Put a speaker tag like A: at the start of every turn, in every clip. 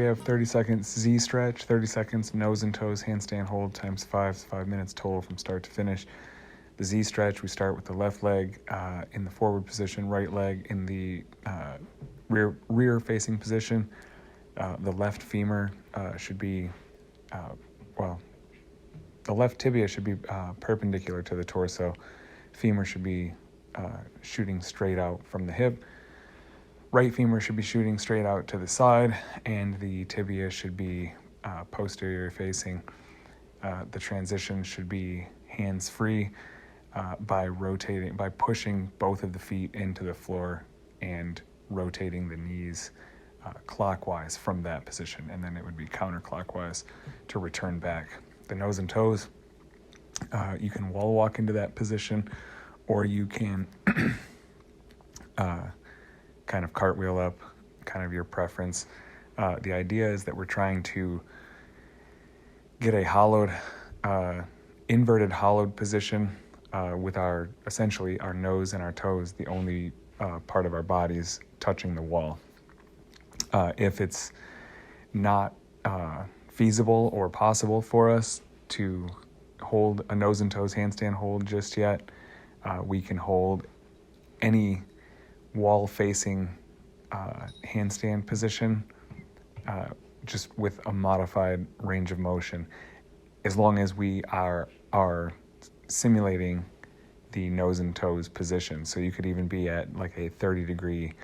A: have 30 seconds Z stretch, 30 seconds nose and toes handstand hold times 5 minutes total from start to finish. The Z stretch, we start with the left leg in the forward position, right leg in the rear facing position. The left femur should be, the left tibia should be perpendicular to the torso. Femur should be shooting straight out from the hip. Right femur should be shooting straight out to the side, and the tibia should be posterior facing. The transition should be hands free by pushing both of the feet into the floor and rotating the knees clockwise from that position, and then it would be counterclockwise to return back. The nose and toes, you can wall walk into that position, or you can kind of cartwheel up, kind of your preference. The idea is that we're trying to get a inverted hollowed position with essentially our nose and our toes, the only part of our bodies touching the wall. If it's not feasible or possible for us to hold a nose and toes handstand hold just yet, we can hold any wall-facing handstand position just with a modified range of motion, as long as we are simulating the nose and toes position. So you could even be at like a 30-degree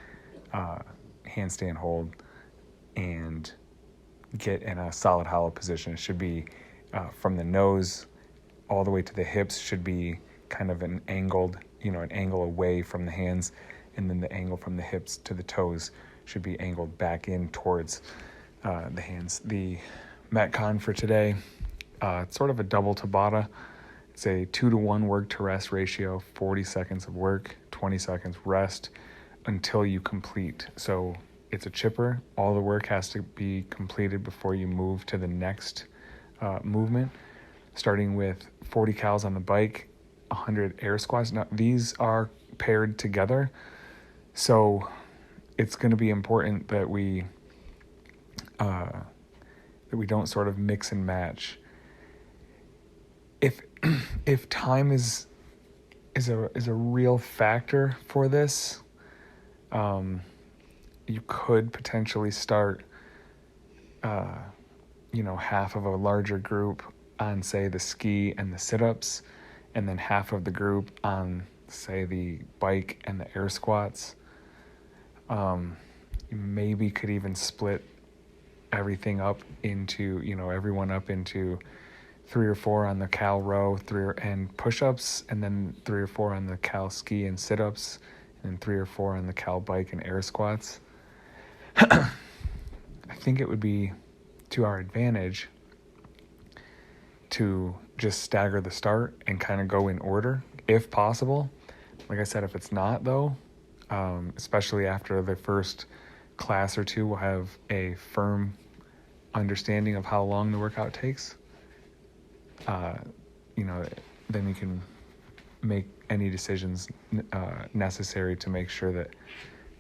A: handstand hold and get in a solid hollow position. It should be from the nose all the way to the hips should be kind of an angle away from the hands, and then the angle from the hips to the toes should be angled back in towards the hands. The Metcon for today, it's sort of a double Tabata. It's a 2-to-1 work to rest ratio, 40 seconds of work, 20 seconds rest until you complete. So it's a chipper. All the work has to be completed before you move to the next movement, starting with 40 cals on the bike, 100 air squats. Now, these are paired together, so it's going to be important that we don't sort of mix and match. If time is a real factor for this, you could potentially start half of a larger group on, say, the ski and the sit-ups, and then half of the group on, say, the bike and the air squats. You maybe could even split everything up into, everyone up into 3 or 4 on the cal row, and push-ups, and then 3 or 4 on the cal ski and sit-ups, and 3 or 4 on the cal bike and air squats. I think it would be to our advantage to just stagger the start and kind of go in order, if possible. Like I said, if it's not, though, especially after the first class or two, we'll have a firm understanding of how long the workout takes. Then you can make any decisions necessary to make sure that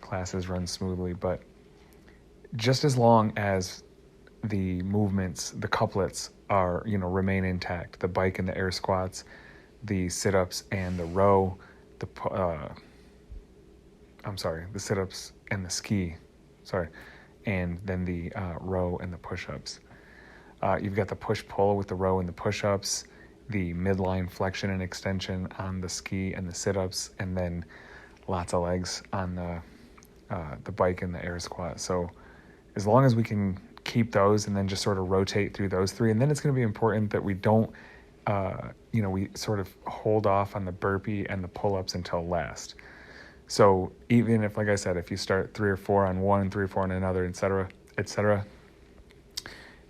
A: classes run smoothly. But just as long as the movements, the couplets are, remain intact, the bike and the air squats, the sit-ups and the row, the sit-ups and the ski, and then the row and the push-ups. You've got the push-pull with the row and the push-ups, the midline flexion and extension on the ski and the sit-ups, and then lots of legs on the bike and the air squat. So as long as we can keep those and then just sort of rotate through those 3, and then it's going to be important that we don't, we sort of hold off on the burpee and the pull-ups until last. So even if, like I said, if you start 3 or 4 on one, 3 or 4 on another, et cetera,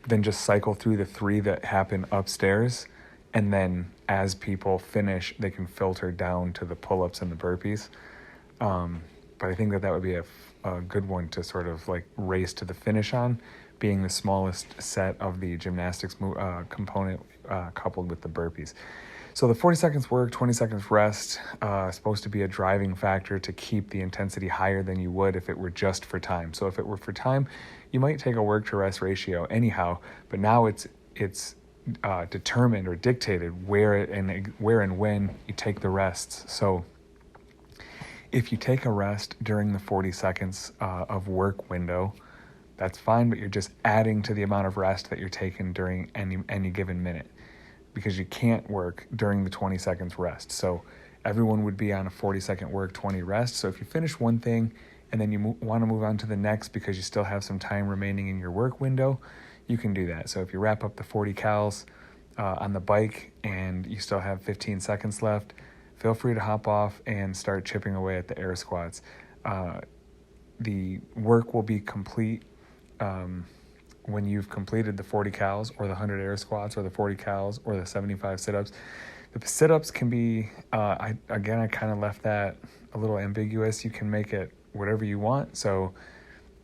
A: then just cycle through the 3 that happen upstairs, and then as people finish, they can filter down to the pull-ups and the burpees. But I think that would be a good one to sort of like race to the finish on, being the smallest set of the gymnastics component coupled with the burpees. So the 40 seconds work, 20 seconds rest, supposed to be a driving factor to keep the intensity higher than you would if it were just for time. So if it were for time, you might take a work to rest ratio anyhow, but now it's determined or dictated where and when you take the rests. So if you take a rest during the 40 seconds of work window, that's fine, but you're just adding to the amount of rest that you're taking during any given minute, because you can't work during the 20 seconds rest. So everyone would be on a 40-second work, 20 rest. So if you finish one thing and then you want to move on to the next because you still have some time remaining in your work window, you can do that. So if you wrap up the 40 cals on the bike and you still have 15 seconds left, feel free to hop off and start chipping away at the air squats. The work will be complete when you've completed the 40 cals or the 100 air squats or the 40 cals or the 75 sit-ups. The sit-ups can be, I kind of left that a little ambiguous. You can make it whatever you want. So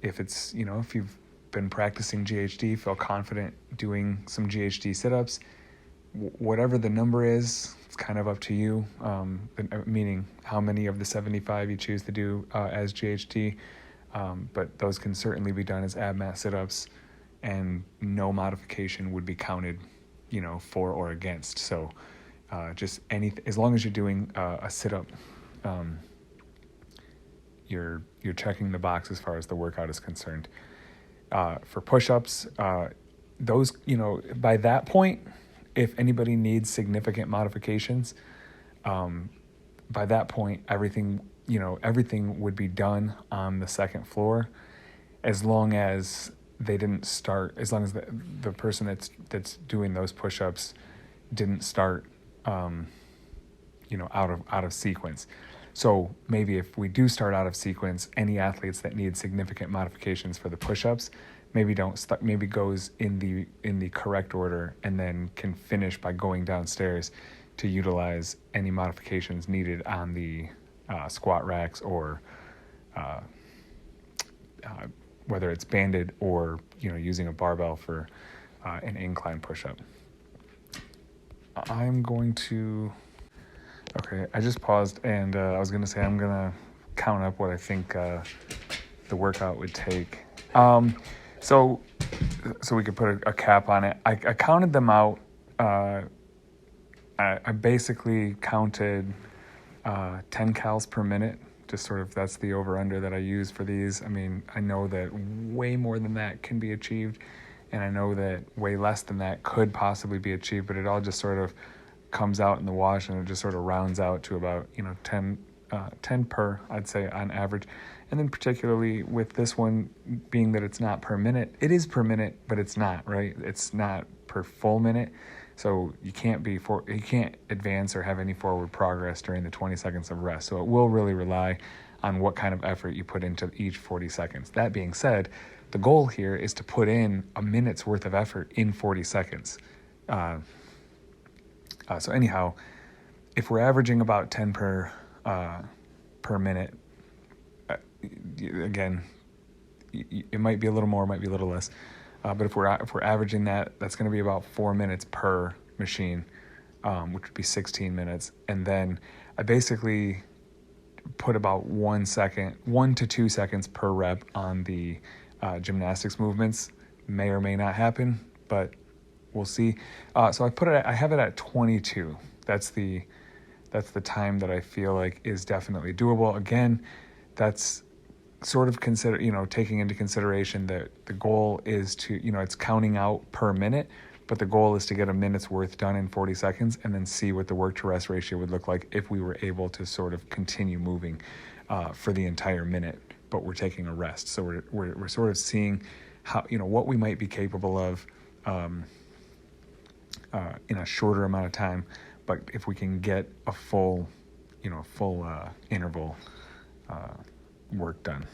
A: if it's, if you've been practicing GHD, feel confident doing some GHD sit-ups, whatever the number is, it's kind of up to you, meaning how many of the 75 you choose to do as GHD. But those can certainly be done as ab mat sit-ups, and no modification would be counted, for or against. So just as long as you're doing a sit-up, you're checking the box as far as the workout is concerned. For push-ups, those, by that point, if anybody needs significant modifications, by that point, everything would be done on the second floor, as long as they didn't start, as long as the person that's doing those push-ups didn't start, out of sequence. So maybe if we do start out of sequence, any athletes that need significant modifications for the push-ups, maybe goes in the correct order and then can finish by going downstairs to utilize any modifications needed on the squat racks, or whether it's banded or using a barbell for an incline push-up. I just paused, and I was going to say I'm going to count up what I think the workout would take. So we could put a cap on it. I counted them out. I basically counted 10 cals per minute, just sort of, that's the over-under that I use for these. I mean, I know that way more than that can be achieved, and I know that way less than that could possibly be achieved, but it all just sort of comes out in the wash, and it just sort of rounds out to about 10 per, I'd say, on average. And then particularly with this one being that it's not per minute, it is per minute, but it's not, right? It's not per full minute. So you can't advance or have any forward progress during the 20 seconds of rest. So it will really rely on what kind of effort you put into each 40 seconds. That being said, the goal here is to put in a minute's worth of effort in 40 seconds. So anyhow, if we're averaging about 10 per minute, again, it might be a little more, it might be a little less. But if we're averaging that, that's going to be about 4 minutes per machine, which would be 16 minutes. And then I basically put about 1 to 2 seconds per rep on the gymnastics movements. May or may not happen, but we'll see. So I have it at 22. That's the time that I feel like is definitely doable. Again, that's sort of taking into consideration that the goal is to, it's counting out per minute, but the goal is to get a minute's worth done in 40 seconds and then see what the work to rest ratio would look like if we were able to sort of continue moving for the entire minute, but we're taking a rest. So we're sort of seeing how, what we might be capable of in a shorter amount of time, but if we can get a full interval work done.